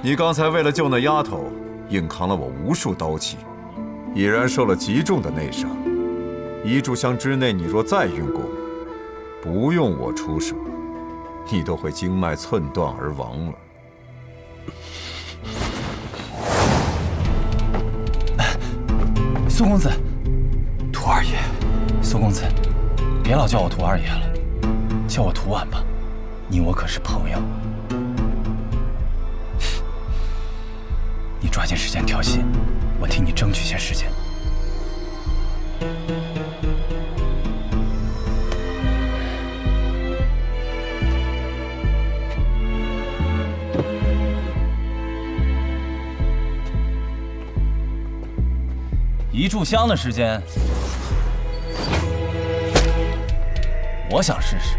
你刚才为了救那丫头，硬扛了我无数刀气，已然受了极重的内伤。一炷香之内，你若再运功，不用我出手，你都会经脉寸断而亡了。苏公子，屠二爷，苏公子，别老叫我屠二爷了，叫我屠婉吧，你我可是朋友。你抓紧时间调息，我替你争取些时间。一炷香的时间，我想试试。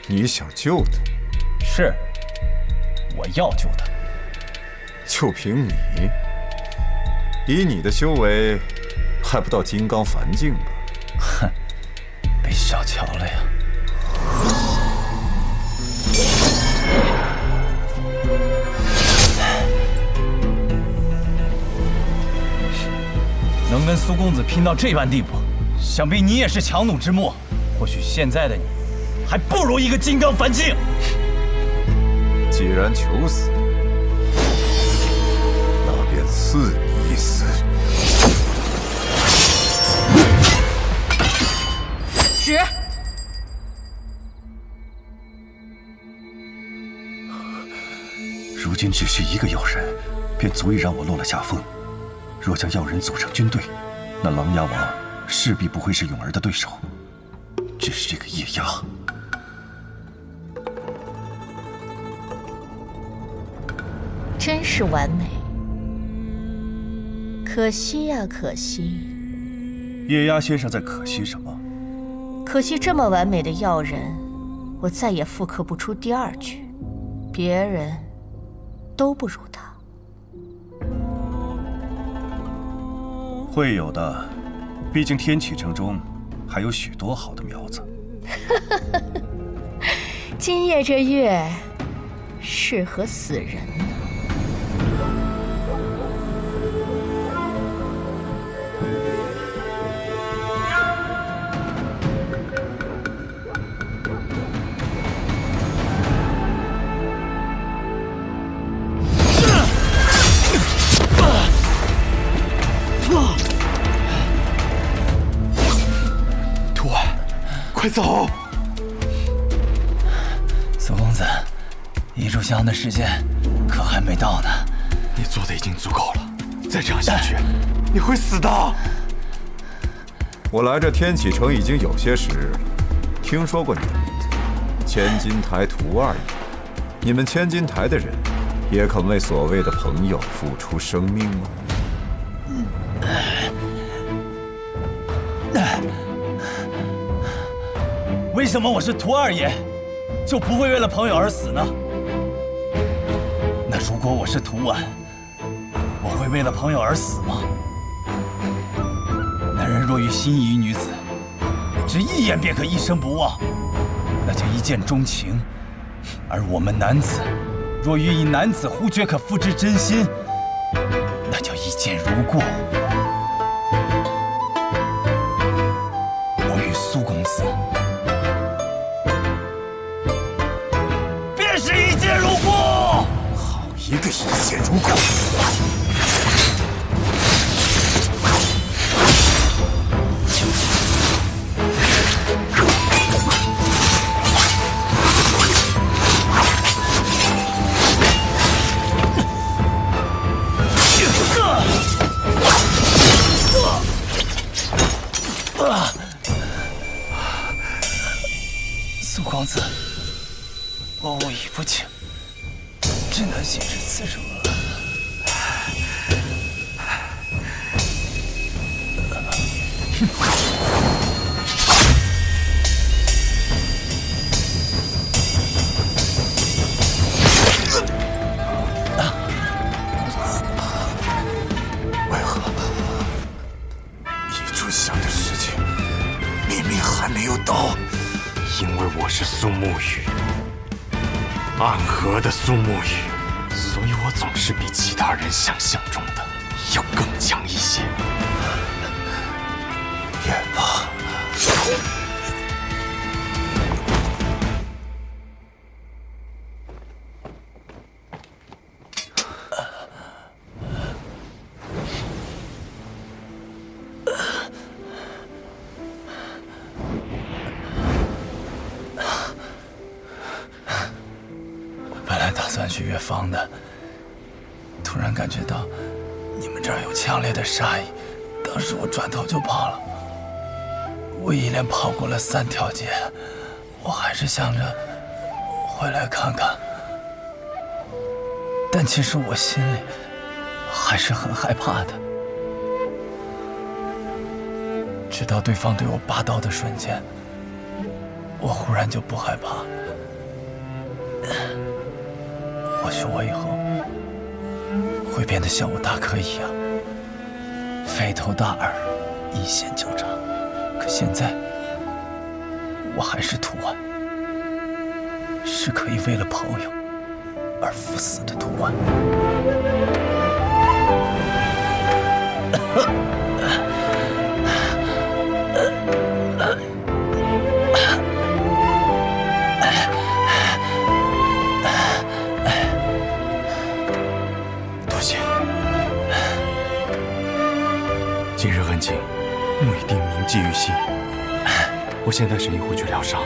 你想救他？是，我要救他。就凭你，以你的修为，还不到金刚凡境吧？哼，被小瞧了呀。能跟苏公子拼到这般地步，想必你也是强弩之末。或许现在的你，还不如一个金刚凡境。既然求死，那便赐你一死。止！如今只是一个药人，便足以让我落了下风。若将药人组成军队，那琅琊王势必不会是永儿的对手。只是这个叶押，真是完美，可惜呀，可惜。叶押先生在可惜什么？可惜这么完美的药人，我再也复刻不出第二句，别人都不如他。会有的，毕竟天启城中还有许多好的苗子。今夜这月适合死人呢。快走！苏公子，遗嘱箱的时间可还没到呢。你做的已经足够了，再这样下去，你会死的。我来这天启城已经有些时日了，听说过你的名字，千金台屠二爷。你们千金台的人，也肯为所谓的朋友付出生命吗？为什么我是屠二爷，就不会为了朋友而死呢？那如果我是屠婉，我会为了朋友而死吗？男人若遇心仪女子，只一眼便可一生不忘，那叫一见钟情；而我们男子，若遇一男子忽觉可付之真心，那叫一见如故。我与苏公子，便是一见如故。好一个一见如故！苏公子，我武艺不精，只能行至此处。为何遗嘱箱的事情明明还没有到？因为我是苏沐雨，暗河的苏沐雨，所以我总是比其他人想象中的要更强一些。也罢。本来打算去越方的，突然感觉到你们这儿有强烈的杀意，当时我转头就跑了。我一连跑过了3条街，我还是想着回来看看，但其实我心里还是很害怕的。直到对方对我拔刀的瞬间，我忽然就不害怕。或许我以后会变得像我大哥一样，肥头大耳，一线交叉。可现在，我还是屠婉，是可以为了朋友而赴死的屠婉。多谢。今日恩情，木一定铭记于心。我现在神医会去疗伤，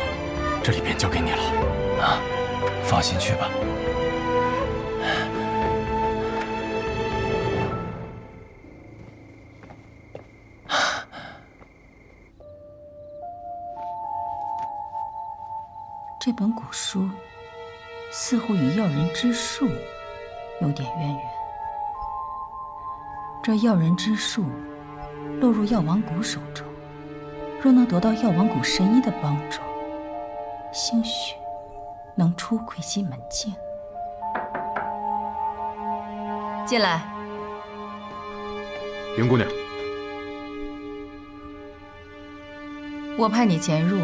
这里便交给你了。啊，放心去吧。这本古书似乎与药人之术有点渊源。这药人之术落入药王谷手中，若能得到药王谷神医的帮助，兴许能出窥西门径。进来。云姑娘，我派你潜入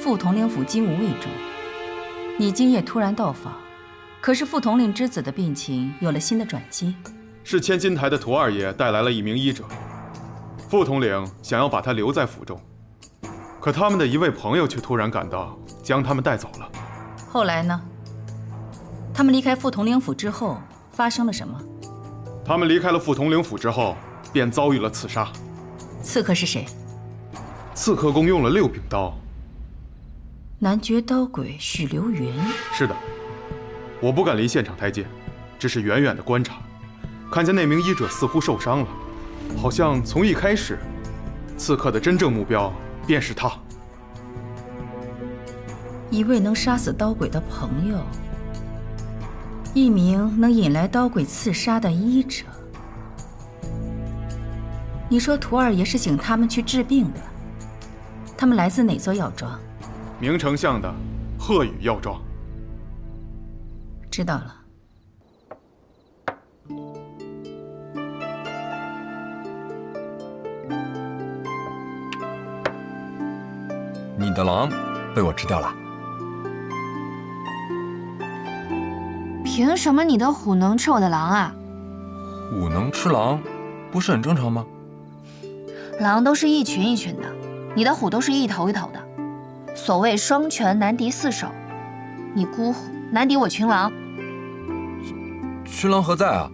副统领府金吾卫中，你今夜突然到访，可是副统领之子的病情有了新的转机。是千金台的屠二爷带来了一名医者，副统领想要把他留在府中，可他们的一位朋友却突然赶到，将他们带走了。后来呢？他们离开副统领府之后发生了什么？他们离开了副统领府之后，便遭遇了刺杀。刺客是谁？刺客共用了6柄刀，男爵刀鬼许流云。是的，我不敢离现场太近，只是远远的观察，看见那名医者似乎受伤了，好像从一开始，刺客的真正目标便是他。一位能杀死刀鬼的朋友，一名能引来刀鬼刺杀的医者。你说屠二爷是请他们去治病的，他们来自哪座药庄？明丞相的鹤羽药庄。知道了。你的狼被我吃掉了。凭什么你的虎能吃我的狼啊？虎能吃狼，不是很正常吗？狼都是一群一群的，你的虎都是一头一头的。所谓双拳难敌四手，你孤虎难敌我群狼。群狼何在啊？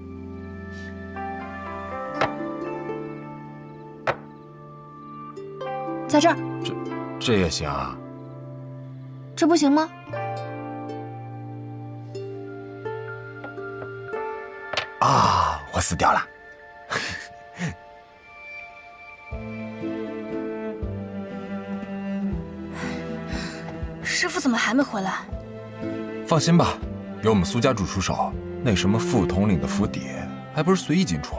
在这儿。这也行啊？这不行吗？啊，我死掉了。师傅怎么还没回来？放心吧，有我们苏家主出手，那什么副统领的府邸还不是随意进出。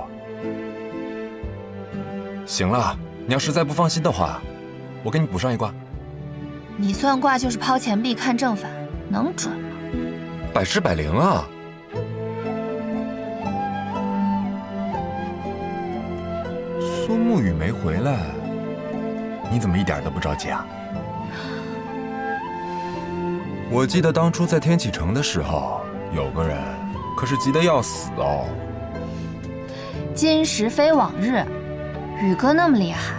行了，你要实在不放心的话，我给你卜上一卦。你算卦就是抛钱币看正反，能准吗？百试百灵啊！苏沐雨没回来，你怎么一点都不着急啊？我记得当初在天启城的时候，有个人可是急得要死哦。今时非往日，宇哥那么厉害，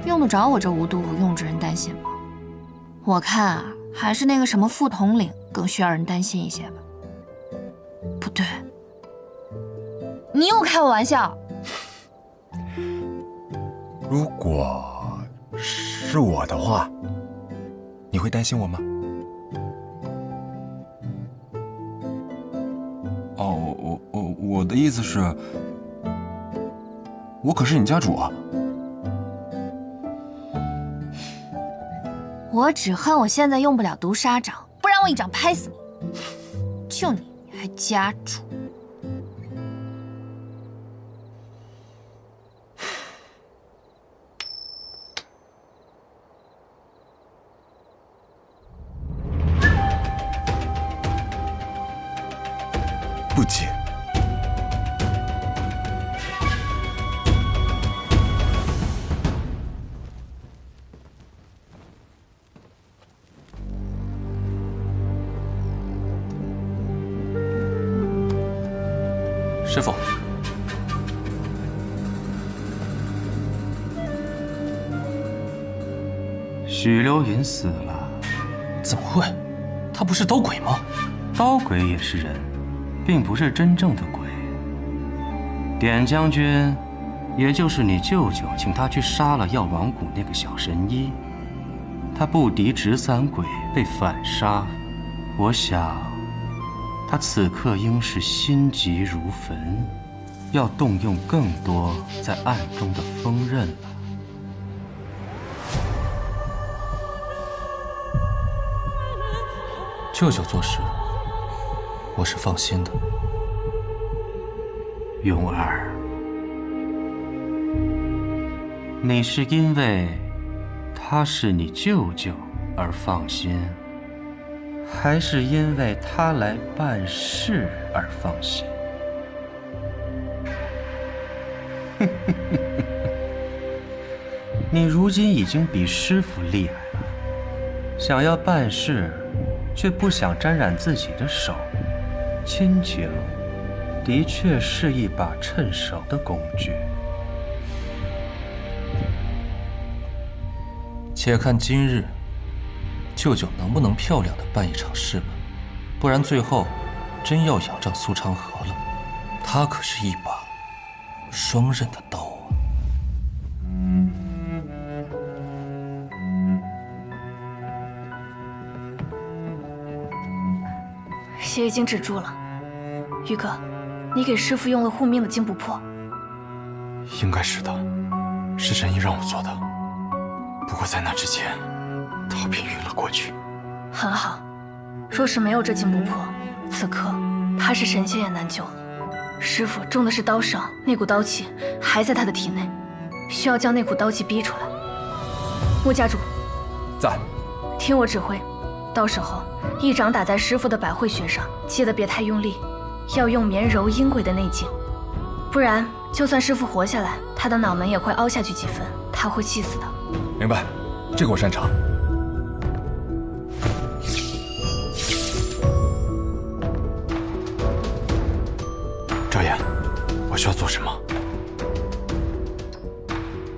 用得着我这无独无用之人担心吗？我看啊，还是那个什么副统领更需要人担心一些吧。不对，你又开我玩笑。如果是我的话，你会担心我吗？哦，我的意思是，我可是你家主啊。我只恨我现在用不了毒杀掌，不然我一掌拍死你。就你还家主？不接。师傅，许流云死了。怎么会？他不是刀鬼吗？刀鬼也是人，并不是真正的鬼。典将军，也就是你舅舅请他去杀了药王谷那个小神医，他不敌直伞鬼被反杀。我想，他此刻应是心急如焚，要动用更多在暗中的锋刃了。舅舅做事，我是放心的。永儿，你是因为他是你舅舅而放心，还是因为他来办事而放心？你如今已经比师傅厉害了，想要办事，却不想沾染自己的手，亲情的确是一把趁手的工具。且看今日，舅舅能不能漂亮的办一场事吧，不然最后真要仰仗苏长河了。他可是一把双刃的刀啊！血已经止住了。宇哥，你给师父用了护命的金不破。应该是的，是神医让我做的。不过在那之前，他便晕了过去。很好，若是没有这金不破，此刻他是神仙也难救了。师父中的是刀伤，那股刀气还在他的体内，需要将那股刀气逼出来。穆家主，在，听我指挥，到时候一掌打在师父的百会穴上，记得别太用力，要用绵柔阴贵的内劲，不然就算师父活下来，他的脑门也会凹下去几分，他会气死的。明白，这个我擅长。赵岩，我需要做什么？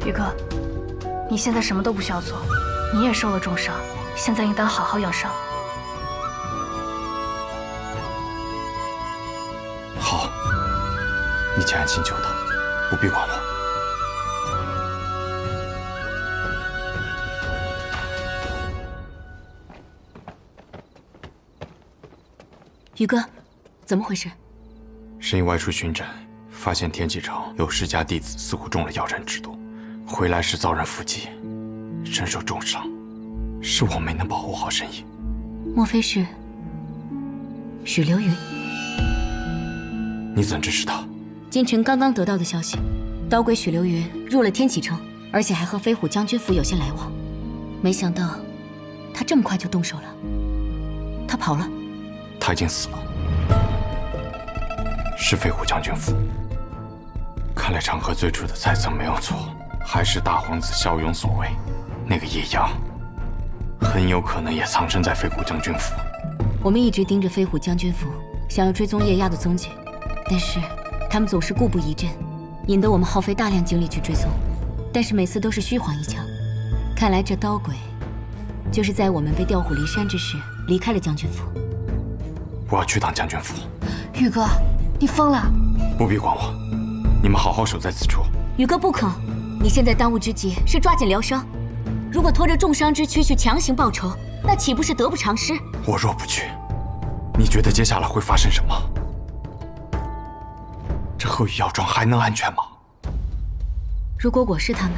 宇哥，你现在什么都不需要做，你也受了重伤，现在应当好好养伤。好，你且安心救他，不必管我。宇哥，怎么回事？神医外出巡诊，发现天启城有世家弟子似乎中了药染之毒，回来时遭人伏击，身受重伤，是我没能保护好神医。莫非是许流云？你怎知是他？京城刚刚得到的消息，刀鬼许流云入了天启城，而且还和飞虎将军府有些来往。没想到他这么快就动手了。他跑了？他已经死了。是飞虎将军府。看来长河最初的猜测没有错，还是大皇子骁勇所为。那个叶阳，很有可能也藏身在飞虎将军府。我们一直盯着飞虎将军府，想要追踪叶押的踪迹，但是他们总是故布疑阵，引得我们耗费大量精力去追踪，但是每次都是虚晃一枪。看来这刀鬼，就是在我们被调虎离山之时离开了将军府。我要去趟将军府。宇哥，你疯了！不必管我，你们好好守在此处。宇哥不可，你现在当务之急是抓紧疗伤。如果拖着重伤之躯去强行报仇，那岂不是得不偿失？我若不去，你觉得接下来会发生什么？这鹤羽药庄还能安全吗？如果我是他们，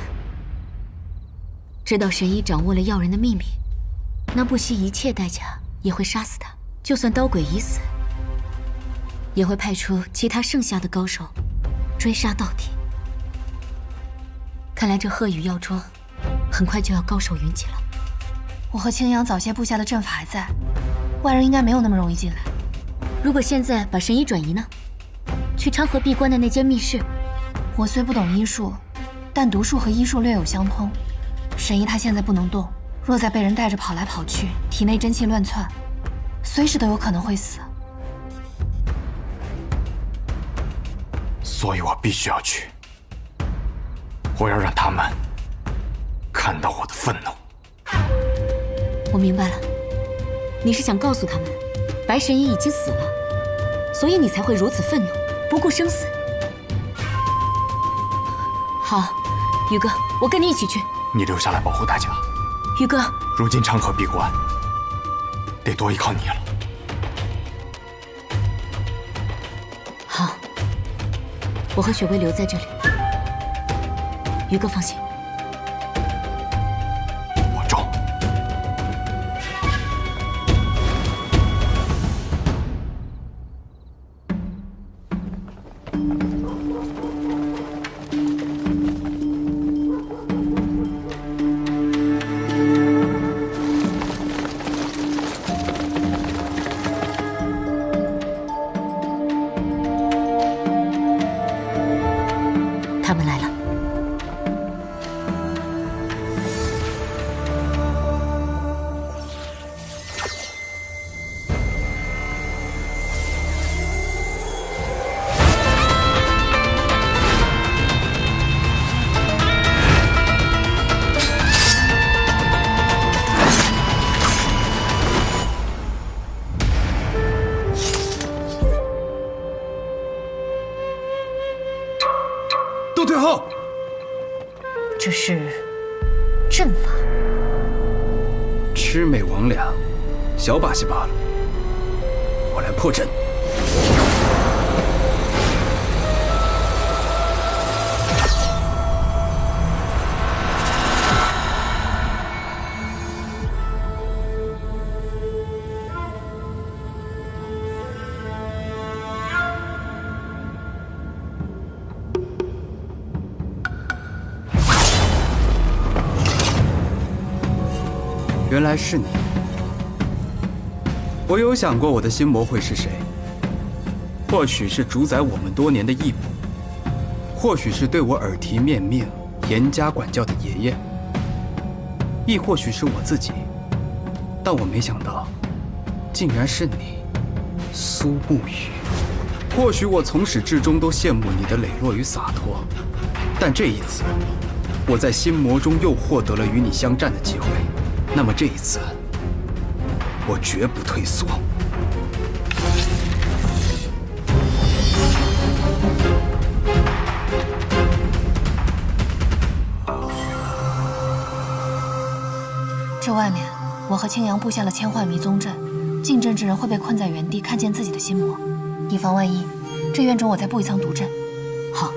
知道神医掌握了药人的秘密，那不惜一切代价也会杀死他。就算刀鬼已死，也会派出其他剩下的高手追杀到底。看来这鹤羽药庄很快就要高手云集了。我和青阳早些布下的阵法还在，外人应该没有那么容易进来。如果现在把神医转移呢？去昌河闭关的那间密室。我虽不懂医术，但毒术和医术略有相通。神医他现在不能动，若再被人带着跑来跑去，体内真气乱窜，随时都有可能会死。所以我必须要去，我要让他们看到我的愤怒。我明白了，你是想告诉他们，白神医已经死了，所以你才会如此愤怒，不顾生死。好，宇哥，我跟你一起去。你留下来保护大家。宇哥，如今昌河闭关，得多依靠你了。好，我和雪薇留在这里。宇哥放心。我中。他们来了。都退后！这是阵法。魑魅魍魉，小把戏罢了。我来破阵。原来是你。我有想过我的心魔会是谁，或许是主宰我们多年的义母，或许是对我耳提面命、严加管教的爷爷，亦或许是我自己。但我没想到，竟然是你，苏沐雨。或许我从始至终都羡慕你的磊落与洒脱，但这一次，我在心魔中又获得了与你相战的机会。那么这一次，我绝不退缩。这外面，我和青阳布下了千幻迷踪阵，进阵之人会被困在原地，看见自己的心魔。以防万一，这院中我再布一层毒阵。好。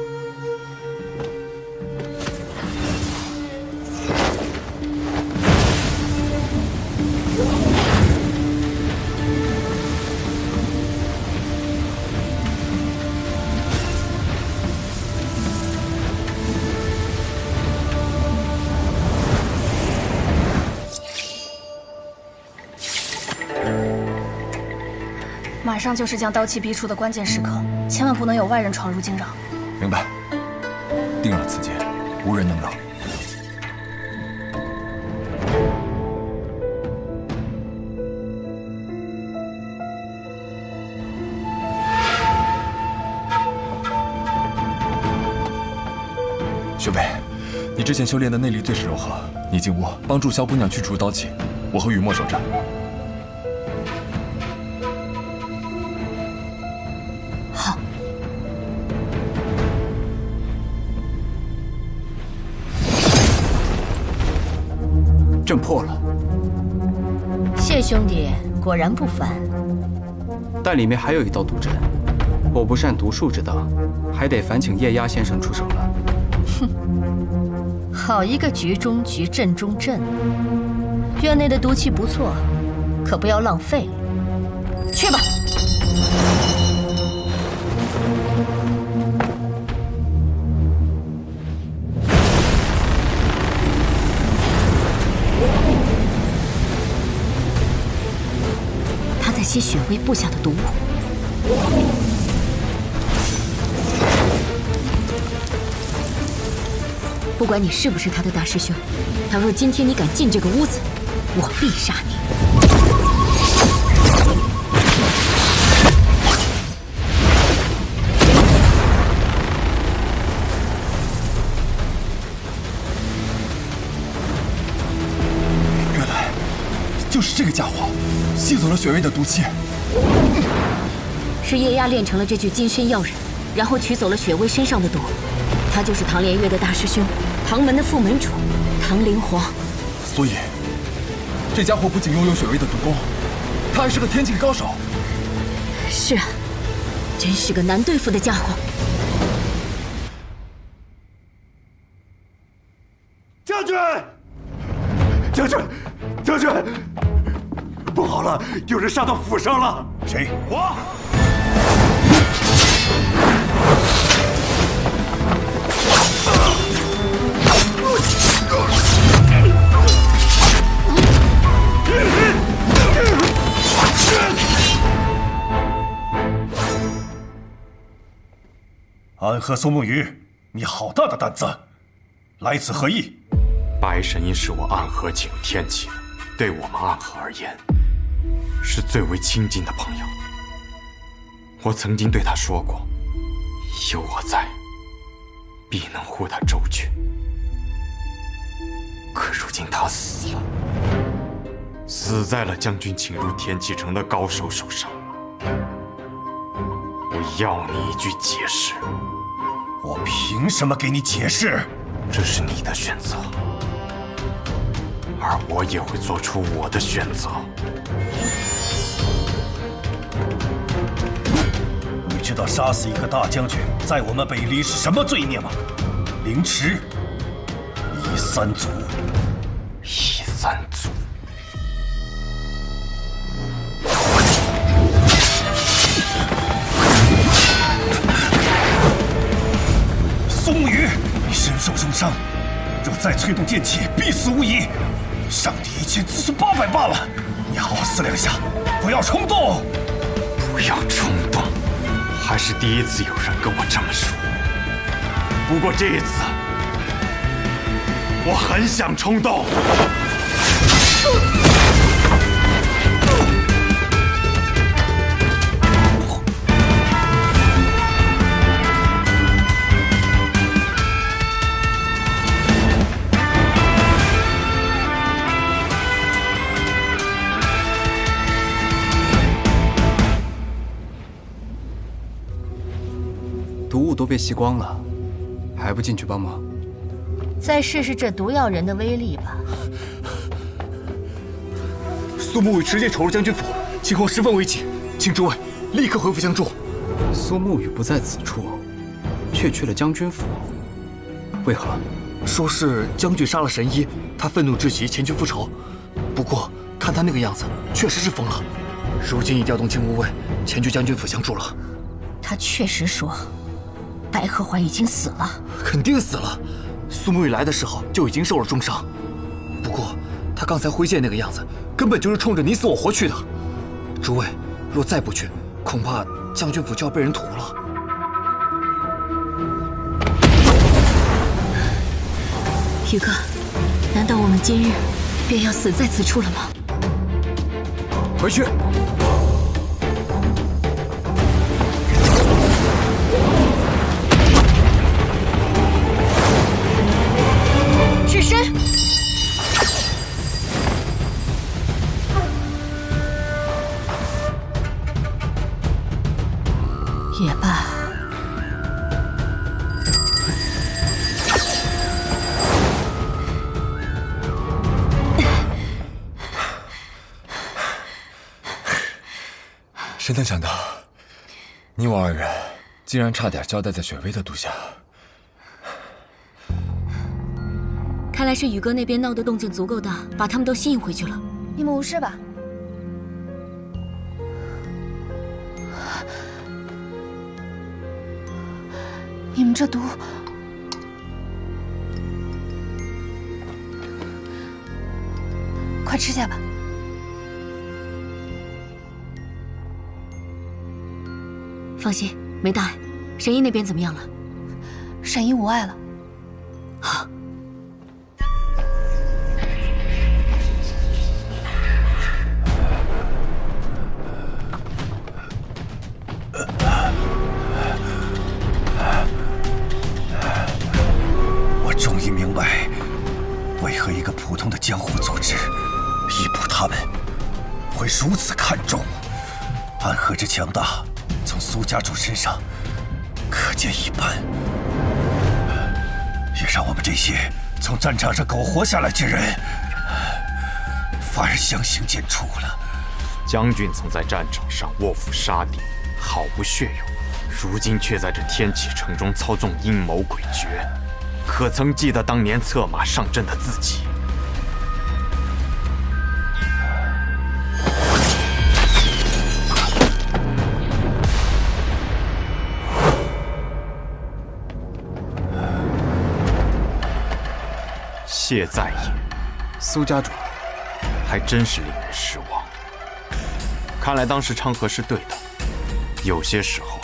马上就是将刀气逼出的关键时刻，千万不能有外人闯入惊扰。明白。定扰此劫，无人能扰。学妹，你之前修炼的内力最是柔和，你进屋帮助萧姑娘驱除刀气，我和雨墨守着。好。阵破了。谢兄弟果然不凡。但里面还有一道毒阵，我不善毒术之道，还得烦请叶压先生出手了。哼，好一个局中局，阵中阵。院内的毒气不错，可不要浪费了。去吧。他在吸雪薇布下的毒物。不管你是不是他的大师兄，倘若今天你敢进这个屋子，我必杀你。原来就是这个家伙吸走了雪薇的毒气。是叶压炼成了这具金身药人，然后取走了雪薇身上的毒。他就是唐连月的大师兄，唐门的副门主唐灵皇。所以，这家伙不仅拥有雪薇的毒功，他还是个天境高手。是啊，真是个难对付的家伙。将军，将军，将军，不好了，有人杀到府上了。谁？我。安和苏沐雨，你好大的胆子！来此何意？白神医是我暗河景天启，对我们暗河而言，是最为亲近的朋友。我曾经对他说过，有我在，必能护他周全。可如今他死了，死在了将军请入天启城的高手手上。我要你一句解释。我凭什么给你解释？这是你的选择，而我也会做出我的选择。知道杀死一个大将军，在我们北黎是什么罪孽吗？凌迟，夷三族。夷三族。苏沐雨，你身受重伤，若再催动剑气，必死无疑。上帝以前自损800罢了，你好好思量下，不要冲动。不要冲动，还是第一次有人跟我这么说。不过这一次，我很想冲动。毒物都被吸光了，还不进去帮忙？再试试这毒药人的威力吧。苏沐雨直接闯入将军府，情况十分危急，请诸位立刻回府相助。苏沐雨不在此处，却去了将军府，为何？说是将军杀了神医，他愤怒至极，前去复仇。不过看他那个样子，确实是疯了。如今已调动金无畏前去将军府相助了。他确实说，白鹤怀已经死了，肯定死了。苏沐雨来的时候就已经受了重伤，不过他刚才挥剑那个样子，根本就是冲着你死我活去的。诸位若再不去，恐怕将军府就要被人屠了。宇哥，难道我们今日便要死在此处了吗？回去。止身！也罢。谁能想到，你我二人竟然差点交代在雪薇的毒下。看来是宇哥那边闹的动静足够大，把他们都吸引回去了。你们无事吧？你们这毒，快吃下吧。放心，没大碍。神医那边怎么样了？神医无碍了。好。我终于明白，为何一个普通的江湖组织，一捕他们会如此看重。暗河之强大，从苏家主身上可见一斑，也让我们这些从战场上苟活下来之人，反而相形见绌了。将军曾在战场上卧斧杀敌，毫不血勇，如今却在这天启城中操纵阴谋诡谲，可曾记得当年策马上阵的自己？谢在也，苏家主，还真是令人失望。看来当时昌河是对的，有些时候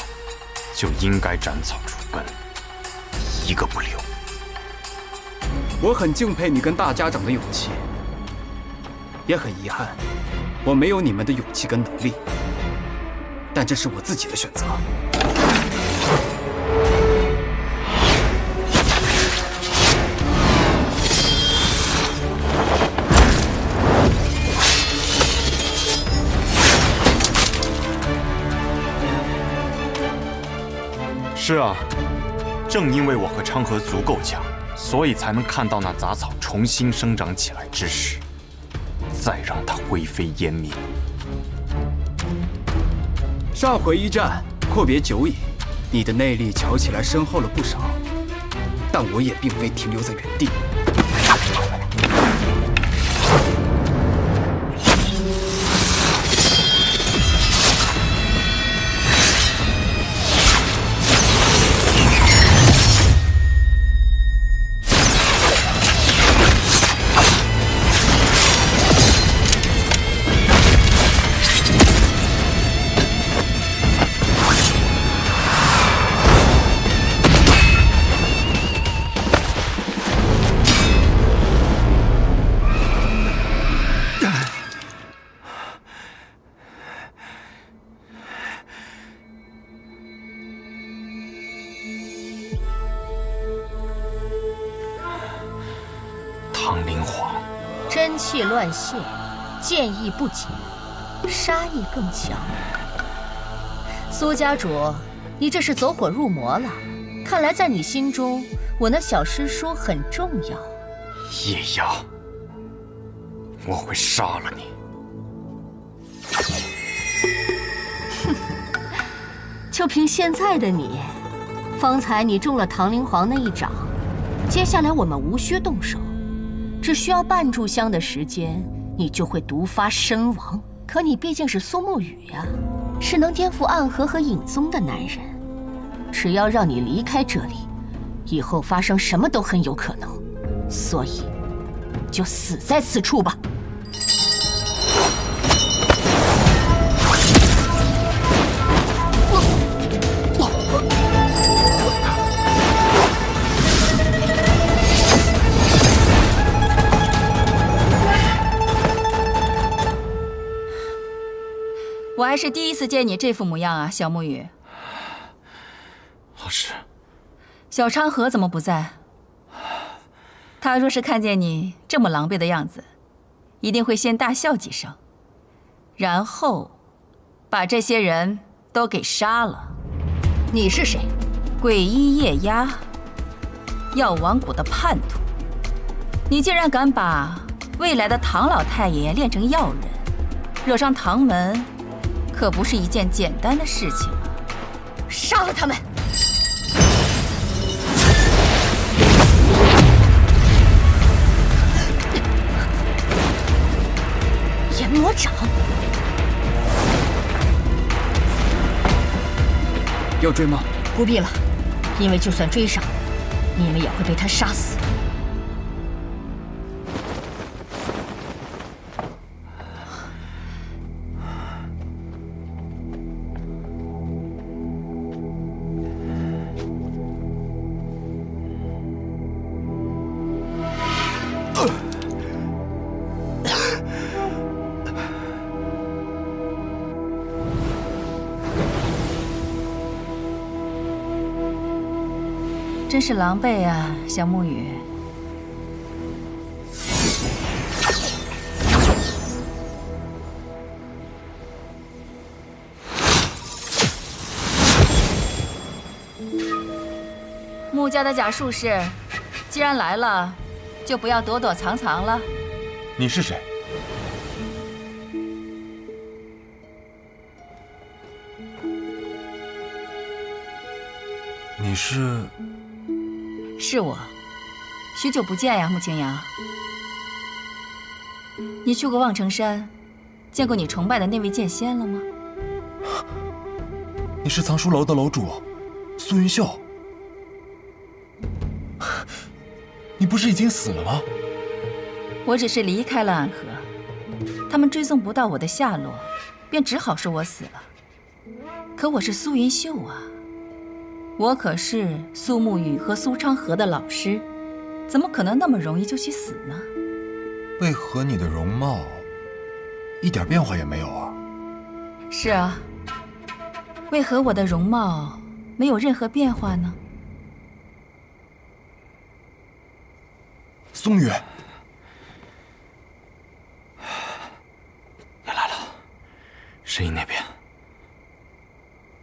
就应该斩草除根，一个不留。我很敬佩你跟大家长的勇气，也很遗憾，我没有你们的勇气跟能力。但这是我自己的选择。是啊，正因为我和昌河足够强，所以才能看到那杂草重新生长起来之时，再让它灰飞烟灭。上回一战，阔别久矣，你的内力瞧起来深厚了不少，但我也并非停留在原地。唐灵皇，真气乱泄，剑意不减，杀意更强。苏家主，你这是走火入魔了。看来在你心中，我那小师叔很重要。叶压，我会杀了你。哼，就凭现在的你，方才你中了唐灵皇那一掌，接下来我们无需动手。只需要半炷香的时间，你就会毒发身亡。可你毕竟是苏沐雨呀，是能颠覆暗河和影宗的男人。只要让你离开这里，以后发生什么都很有可能。所以，就死在此处吧。我还是第一次见你这副模样啊，小沐雨。老师，小昌河怎么不在？他若是看见你这么狼狈的样子，一定会先大笑几声，然后把这些人都给杀了。你是谁？鬼医夜压，药王谷的叛徒。你竟然敢把未来的唐老太爷炼成药人，惹上唐门！可不是一件简单的事情啊！杀了他们！阎魔掌！要追吗？不必了，因为就算追上，你们也会被他杀死。真是狼狈啊，小沐雨。穆家的假术士，既然来了，就不要躲躲藏藏了。你是谁？你是？是我，许久不见呀，穆清扬。你去过望城山，见过你崇拜的那位剑仙了吗？你是藏书楼的楼主，苏云秀。你不是已经死了吗？我只是离开了暗河，他们追踪不到我的下落，便只好说我死了。可我是苏云秀啊。我可是苏沐雨和苏昌河的老师，怎么可能那么容易就去死呢？为何你的容貌一点变化也没有啊？是啊，为何我的容貌没有任何变化呢？松雨，你来了，神医那边。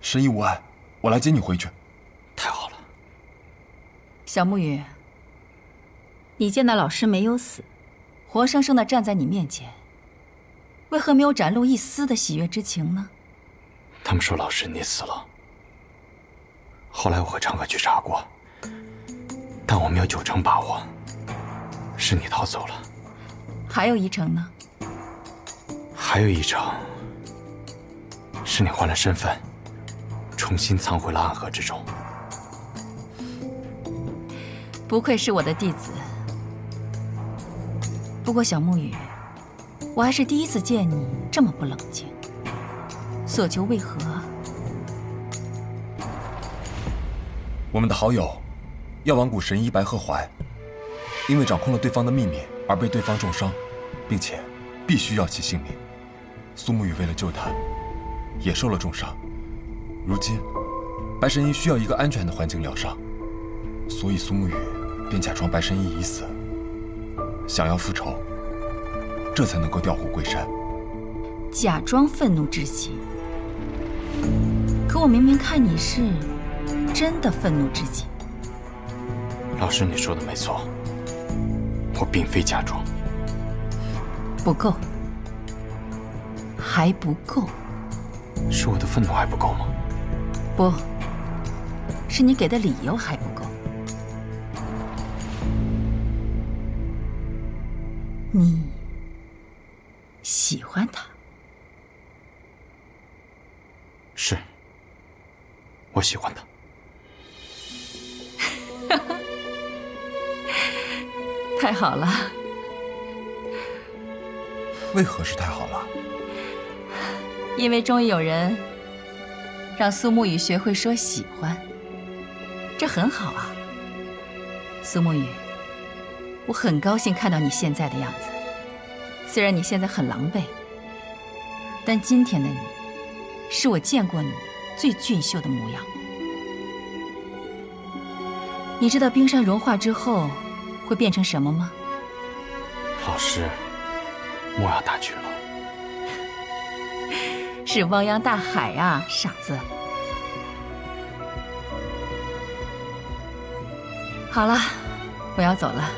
神医无碍，我来接你回去。太好了。小沐雨，你见那老师没有死，活生生的站在你面前，为何没有展露一丝的喜悦之情呢？他们说老师你死了，后来我和长河去查过，但我没有90%把握是你逃走了。还有1成呢？还有1成是你换了身份，重新藏回了暗河之中。不愧是我的弟子。不过小木雨，我还是第一次见你这么不冷静。所求为何？我们的好友，药王谷神医白鹤怀，因为掌控了对方的秘密而被对方重伤，并且必须要其性命。苏沐雨为了救他，也受了重伤。如今，白神医需要一个安全的环境疗伤，所以苏沐雨便假装白神医已死，想要复仇，这才能够调虎归山。假装愤怒之极，可我明明看你是真的愤怒之极。老师，你说的没错，我并非假装。不够，还不够。是我的愤怒还不够吗？不，是你给的理由还不够。你喜欢他？是，我喜欢他。太好了。为何是太好了？因为终于有人让苏沐雨学会说喜欢，这很好啊。苏沐雨，我很高兴看到你现在的样子。虽然你现在很狼狈，但今天的你，是我见过你最俊秀的模样。你知道冰山融化之后会变成什么吗？老师，莫要大局了。是汪洋大海啊，傻子。好了，我要走了。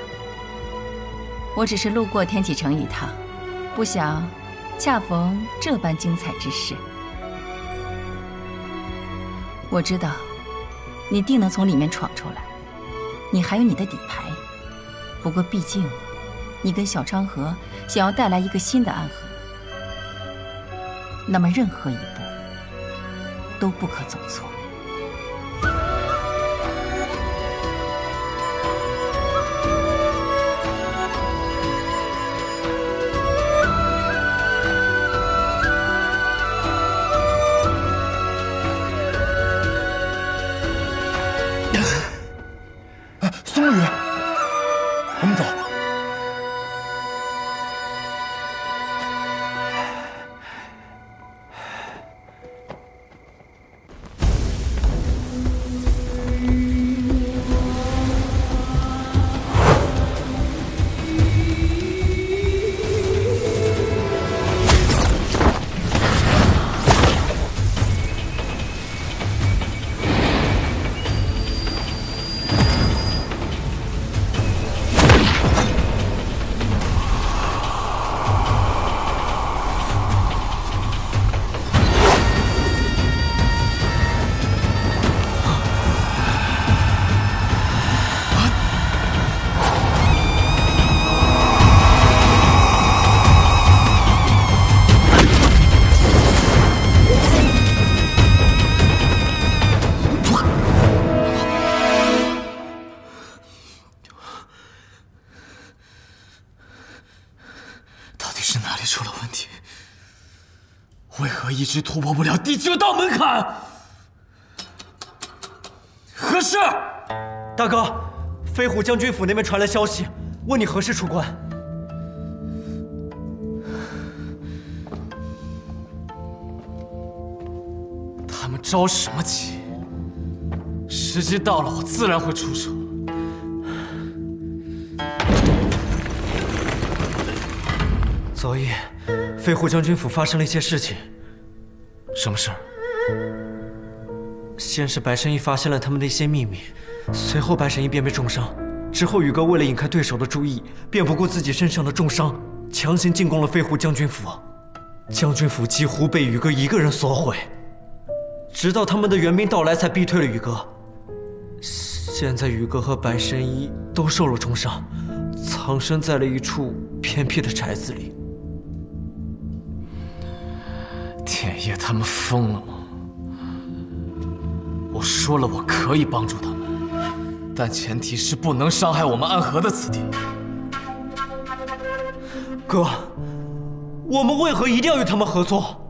我只是路过天启城一趟，不想恰逢这般精彩之事。我知道，你定能从里面闯出来，你还有你的底牌。不过毕竟，你跟小昌河想要带来一个新的暗河，那么任何一步都不可走错。苏沐雨，我们走。一直突破不了第9道门槛。何事？大哥，飞虎将军府那边传来消息，问你何时出关。他们着什么急？时机到了，我自然会出手。昨夜，飞虎将军府发生了一些事情。什么事儿？先是白神医发现了他们的一些秘密，随后白神医便被重伤。之后宇哥为了引开对手的注意，便不顾自己身上的重伤，强行进攻了飞虎将军府。将军府几乎被宇哥一个人所毁，直到他们的援兵到来，才逼退了宇哥。现在宇哥和白神医都受了重伤，藏身在了一处偏僻的宅子里。田野他们疯了吗？我说了，我可以帮助他们，但前提是不能伤害我们暗河的子弟。哥，我们为何一定要与他们合作？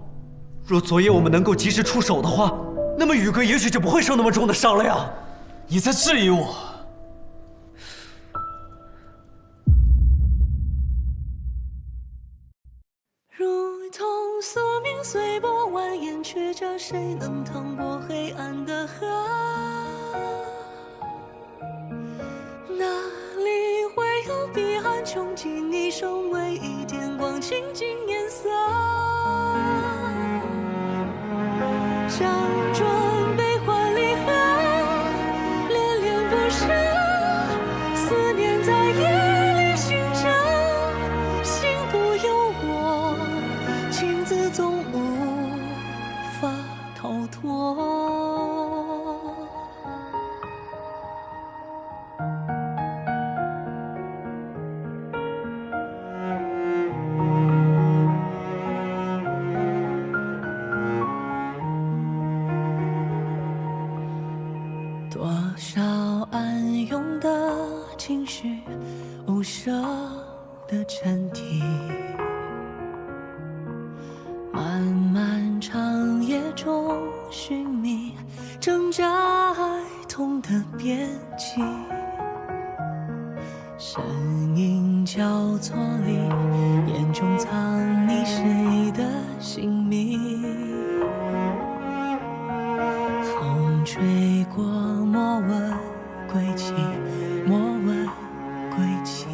若昨夜我们能够及时出手的话，那么宇哥也许就不会受那么重的伤了呀。你在质疑我？如同宿命随波蜿蜒，曲折，谁能趟过黑暗的河？哪里会有彼岸穷尽，你身为一点光，倾尽颜色。辗转悲欢离合，恋恋不舍，思念在夜里醒着，心不由我，情字总无法逃脱。多少暗涌的情绪，无声的沉溺，漫漫长夜中寻觅，挣扎爱痛的边际，身影交错里，眼中藏匿谁的姓名。风吹过，莫问归期，莫问归期。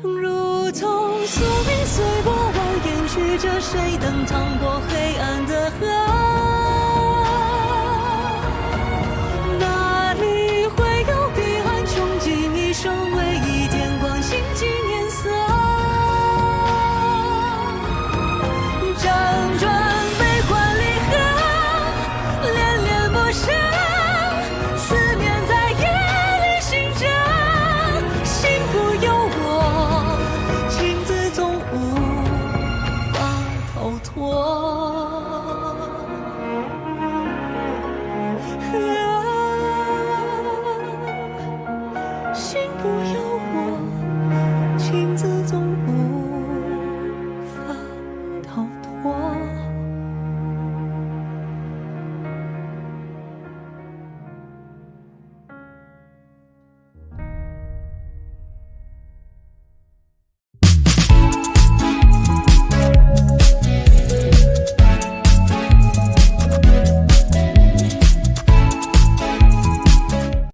如同宿命随波蜿蜒，曲折，谁能趟过黑